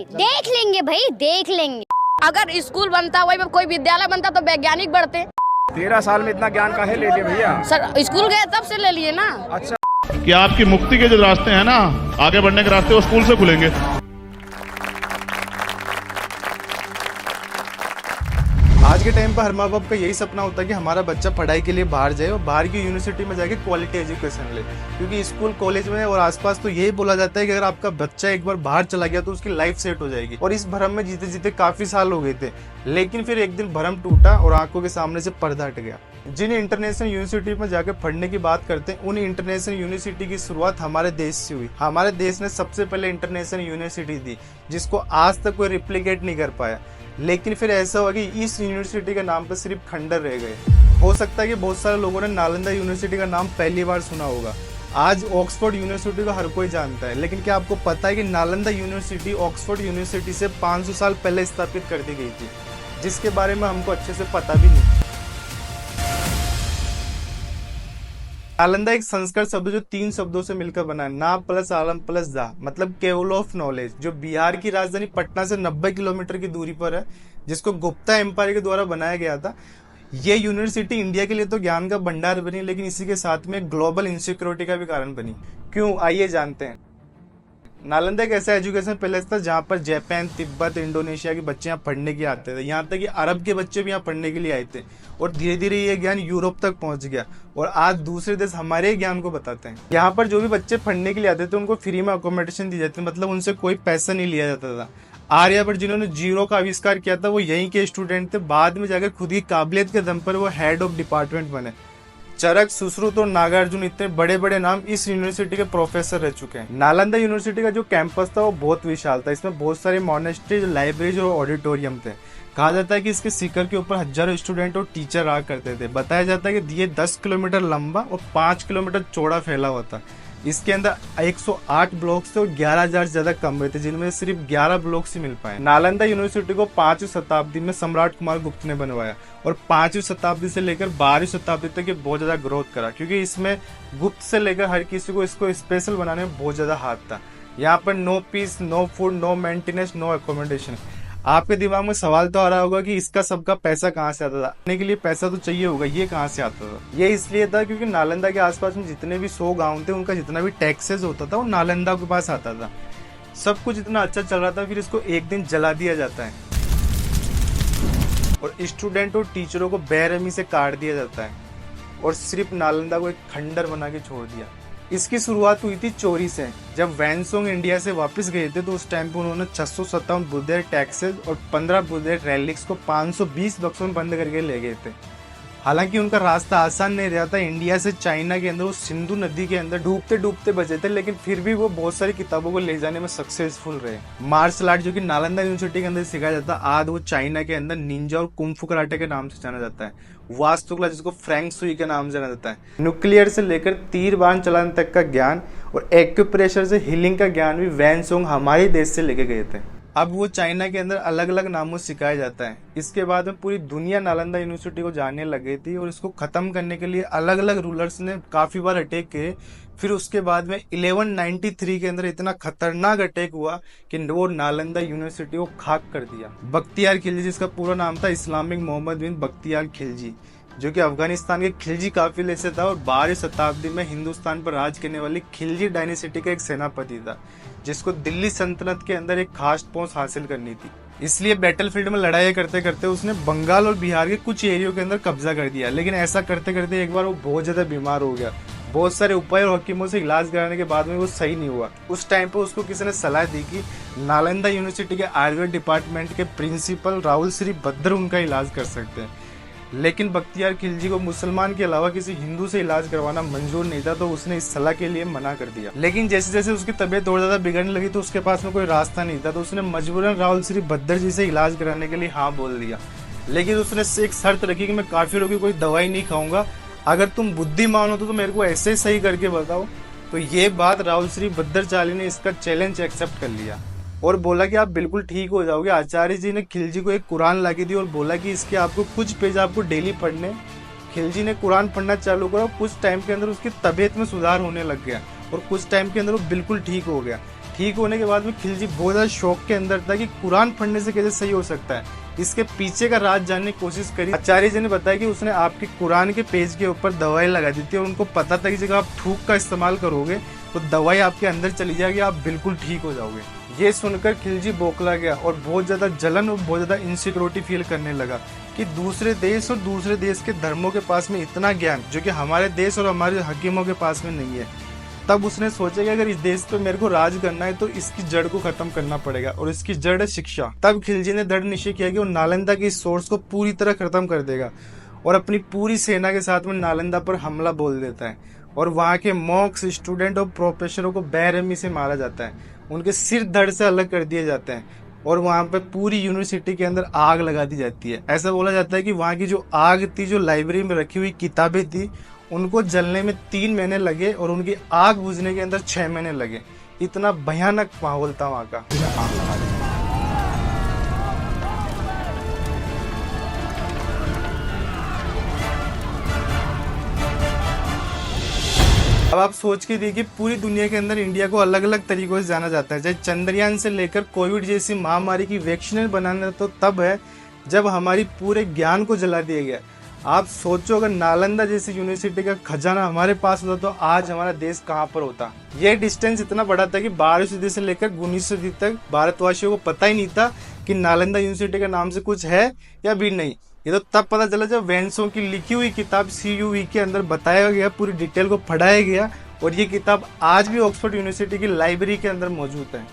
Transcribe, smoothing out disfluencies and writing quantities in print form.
देख लेंगे भाई, देख लेंगे। अगर स्कूल बनता, वही कोई विद्यालय बनता तो वैज्ञानिक बढ़ते। 13 साल में इतना ज्ञान काहे ले लिए भैया? सर स्कूल गए तब से ले लिए ना। अच्छा, कि आपकी मुक्ति के जो रास्ते हैं ना, आगे बढ़ने के रास्ते वो स्कूल से खुलेंगे। आज के टाइम पर हर माँ बाप का यही सपना होता है कि हमारा बच्चा पढ़ाई के लिए बाहर जाए और बाहर की यूनिवर्सिटी में जाके क्वालिटी एजुकेशन ले, क्योंकि स्कूल कॉलेज में और आसपास तो यही बोला जाता है कि अगर आपका बच्चा एक बार बाहर चला गया तो उसकी लाइफ सेट हो जाएगी। और इस भ्रम में जीते जीते काफी साल हो गए थे, लेकिन फिर एक दिन भ्रम टूटा और आंखों के सामने से पर्दा हट गया। जिन इंटरनेशनल यूनिवर्सिटी में जाकर पढ़ने की बात करते हैं, उन इंटरनेशनल यूनिवर्सिटी की शुरुआत हमारे देश से हुई। हमारे देश ने सबसे पहले इंटरनेशनल यूनिवर्सिटी दी, जिसको आज तक कोई रिप्लिकेट नहीं कर पाया। लेकिन फिर ऐसा हुआ कि इस यूनिवर्सिटी के नाम पर सिर्फ खंडर रह गए। हो सकता है कि बहुत सारे लोगों ने नालंदा यूनिवर्सिटी का नाम पहली बार सुना होगा। आज ऑक्सफोर्ड यूनिवर्सिटी को हर कोई जानता है, लेकिन क्या आपको पता है कि नालंदा यूनिवर्सिटी ऑक्सफोर्ड यूनिवर्सिटी से 500 साल पहले स्थापित कर दी गई थी, जिसके बारे में हमको अच्छे से पता भी नहीं। नालंदा एक संस्कृत शब्द जो 3 शब्दों से मिलकर बना है, ना प्लस आलम प्लस दा, मतलब केवल ऑफ नॉलेज, जो बिहार की राजधानी पटना से 90 किलोमीटर की दूरी पर है, जिसको गुप्ता एम्पायर के द्वारा बनाया गया था। ये यूनिवर्सिटी इंडिया के लिए तो ज्ञान का भंडार बनी, लेकिन इसी के साथ में ग्लोबल इनसिक्योरिटी का भी कारण बनी। क्यों, आइए जानते हैं। नालंदा एक ऐसा एजुकेशन पैलेस था जहाँ पर जापान, तिब्बत, इंडोनेशिया के बच्चे यहाँ पढ़ने के आते थे। यहाँ तक कि अरब के बच्चे भी यहाँ पढ़ने के लिए आए थे, और धीरे धीरे ये ज्ञान यूरोप तक पहुँच गया, और आज दूसरे देश हमारे ज्ञान को बताते हैं। यहाँ पर जो भी बच्चे पढ़ने के लिए आते थे उनको फ्री में अकोमोडेशन दी जाती, मतलब उनसे कोई पैसा नहीं लिया जाता था। आर्यभट्ट जिन्होंने जीरो का आविष्कार किया था, वो यहीं के स्टूडेंट थे। बाद में जाकर खुद की काबिलियत के दम पर वो हेड ऑफ डिपार्टमेंट बने। चरक, सुश्रुत और नागार्जुन, इतने बड़े बड़े नाम इस यूनिवर्सिटी के प्रोफेसर रह चुके हैं। नालंदा यूनिवर्सिटी का जो कैंपस था वो बहुत विशाल था। इसमें बहुत सारे मॉनेस्ट्रीज, लाइब्रेरीज और ऑडिटोरियम थे। कहा जाता है कि इसके शिखर के ऊपर हजारों स्टूडेंट और टीचर रहा करते थे। बताया जाता है कि ये 10 किलोमीटर लंबा और 5 किलोमीटर चौड़ा फैला हुआ था। इसके अंदर 108 ब्लॉक्स थे और 11,000 से ज्यादा कमरे थे, जिनमें सिर्फ 11 ब्लॉक्स ही मिल पाए। नालंदा यूनिवर्सिटी को 5वीं शताब्दी में सम्राट कुमार गुप्त ने बनवाया, और 5वीं शताब्दी से लेकर 12वीं शताब्दी तक ये बहुत ज्यादा ग्रोथ करा, क्योंकि इसमें गुप्त से लेकर हर किसी को इसको स्पेशल बनाने में बहुत ज्यादा हाथ था। यहाँ पर no peace, no food, no maintenance, no accommodation. आपके दिमाग में सवाल तो आ रहा होगा कि इसका सबका पैसा कहाँ से आता था? खाने के लिए पैसा तो चाहिए होगा, ये कहाँ से आता था? ये इसलिए था क्योंकि नालंदा के आसपास में जितने भी 100 गांव थे, उनका जितना भी टैक्सेस होता था वो नालंदा के पास आता था। सब कुछ इतना अच्छा चल रहा था, फिर इसको एक दिन जला दिया जाता है और स्टूडेंट और टीचरों को बेरहमी से काट दिया जाता है, और सिर्फ नालंदा को एक खंडर बना के छोड़ दिया। इसकी शुरुआत हुई थी चोरी से। जब वैनसोंग इंडिया से वापस गए थे तो उस टाइम पे उन्होंने 657 बुद्धेर टैक्सेस और 15 बुद्धेर रेलिक्स को 520 बक्सों में बंद करके ले गए थे। हालांकि उनका रास्ता आसान नहीं रहा था। इंडिया से चाइना के अंदर वो सिंधु नदी के अंदर डूबते डूबते बचे थे, लेकिन फिर भी वो बहुत सारी किताबों को ले जाने में सक्सेसफुल रहे। मार्शल आर्ट जो कि नालंदा यूनिवर्सिटी के अंदर सिखाया जाता है, आज वो चाइना के अंदर निंजा और कुंफू कराटे के नाम से जाना जाता है। वास्तुकला जिसको फ्रैंक सुई के नाम से जाना जाता है। न्यूक्लियर से लेकर तीर बाण चलाने तक का ज्ञान और एक्यूप्रेशर से हीलिंग का ज्ञान भी वैनसोंग हमारे देश से लेके गए थे। अब वो चाइना के अंदर अलग अलग नामों से सिखाया जाता है। इसके बाद में पूरी दुनिया नालंदा यूनिवर्सिटी को जानने लग गई थी, और इसको खत्म करने के लिए अलग अलग रूलर्स ने काफी बार अटैक किए। फिर उसके बाद में 1193 के अंदर इतना खतरनाक अटैक हुआ कि वो नालंदा यूनिवर्सिटी को खाक कर दिया। बख्तियार खिलजी, जिसका पूरा नाम था इस्लामिक मोहम्मद बिन बख्तियार खिलजी, जो कि अफगानिस्तान के खिलजी काफिले से था और 12वीं शताब्दी में हिंदुस्तान पर राज करने वाली खिलजी डायनेस्टी का एक सेनापति था, जिसको दिल्ली सल्तनत के अंदर एक खास पोस्ट हासिल करनी थी। इसलिए बैटलफील्ड में लड़ाई करते करते उसने बंगाल और बिहार के कुछ एरियो के अंदर कब्जा कर दिया। लेकिन ऐसा करते करते एक बार वो बहुत ज्यादा बीमार हो गया। बहुत सारे उपाय और हकीमों से इलाज कराने के बाद में वो सही नहीं हुआ। उस टाइम पे उसको किसी ने सलाह दी कि नालंदा यूनिवर्सिटी के आयुर्वेद डिपार्टमेंट के प्रिंसिपल राहुल श्री भद्र उनका इलाज कर सकते हैं। लेकिन बख्तियार खिलजी को मुसलमान के अलावा किसी हिंदू से इलाज करवाना मंजूर नहीं था, तो उसने इस सलाह के लिए मना कर दिया। लेकिन जैसे जैसे उसकी तबीयत और ज्यादा बिगड़ने लगी तो उसके पास में कोई रास्ता नहीं था, तो उसने मजबूरन राहुल श्री भद्र जी से इलाज कराने के लिए हाँ बोल दिया। लेकिन उसने एक शर्त रखी कि मैं काफिरों की कोई दवाई नहीं खाऊंगा, अगर तुम बुद्धिमान हो तो मेरे को ऐसे सही करके बताओ। तो ये बात राहुल श्री भद्राचार्य ने इसका चैलेंज एक्सेप्ट कर लिया और बोला कि आप बिल्कुल ठीक हो जाओगे। आचार्य जी ने खिलजी को एक कुरान ला के दी और बोला कि इसके आपको कुछ पेज आपको डेली पढ़ने। खिलजी ने कुरान पढ़ना चालू करा, कुछ टाइम के अंदर उसकी तबीयत में सुधार होने लग गया और कुछ टाइम के अंदर वो बिल्कुल ठीक हो गया। ठीक होने के बाद में खिलजी बहुत ज़्यादा शौक के अंदर था कि कुरान पढ़ने से कैसे सही हो सकता है। इसके पीछे का राज जानने की कोशिश करी। आचार्य जी ने बताया कि उसने आपके कुरान के पेज के ऊपर दवाई लगा दी थी और उनको पता था कि जब आप थूक का इस्तेमाल करोगे तो दवाई आपके अंदर चली जाएगी, आप बिल्कुल ठीक हो जाओगे। ये सुनकर खिलजी बौखला गया और बहुत ज़्यादा जलन और बहुत ज़्यादा इनसिक्योरिटी फील करने लगा कि दूसरे देश और दूसरे देश के धर्मों के पास में इतना ज्ञान जो कि हमारे देश और हमारे हकीमों के पास में नहीं है। तब उसने सोचा कि अगर इस देश पे मेरे को राज करना है तो इसकी जड़ को खत्म करना पड़ेगा और इसकी जड़ है शिक्षा। तब खिलजी ने दृढ़ निश्चय किया कि वो नालंदा की इस सोर्स को पूरी तरह खत्म कर देगा और अपनी पूरी सेना के साथ में नालंदा पर हमला बोल देता है और वहाँ के मॉक्स, स्टूडेंट और प्रोफेसरों को बेरहमी से मारा जाता है, उनके सिर धड़ से अलग कर दिए जाते हैं और वहाँ पे पूरी यूनिवर्सिटी के अंदर आग लगा दी जाती है। ऐसा बोला जाता है कि वहाँ की जो आग थी, जो लाइब्रेरी में रखी हुई किताबें थी, उनको जलने में 3 महीने लगे और उनकी आग बुझने के अंदर 6 महीने लगे। इतना भयानक माहौल था वहाँ का। अब आप सोच के देखिए, पूरी दुनिया के अंदर इंडिया को अलग अलग तरीकों से जाना जाता है। चाहे चंद्रयान से लेकर कोविड जैसी महामारी की वैक्सीन बनाना तो तब है जब हमारी पूरे ज्ञान को जला दिया गया। आप सोचो अगर नालंदा जैसी यूनिवर्सिटी का खजाना हमारे पास होता तो आज हमारा देश कहाँ पर होता। ये डिस्टेंस इतना बड़ा था कि 12वीं सदी से लेकर 19वीं सदी तक भारतवासियों को पता ही नहीं था कि नालंदा यूनिवर्सिटी का नाम से कुछ है या भी नहीं। ये तो तब पता चला जब वैनसों की लिखी हुई किताब CUV के अंदर बताया गया, पूरी डिटेल को पढ़ाया गया और ये किताब आज भी ऑक्सफोर्ड यूनिवर्सिटी की लाइब्रेरी के अंदर मौजूद है।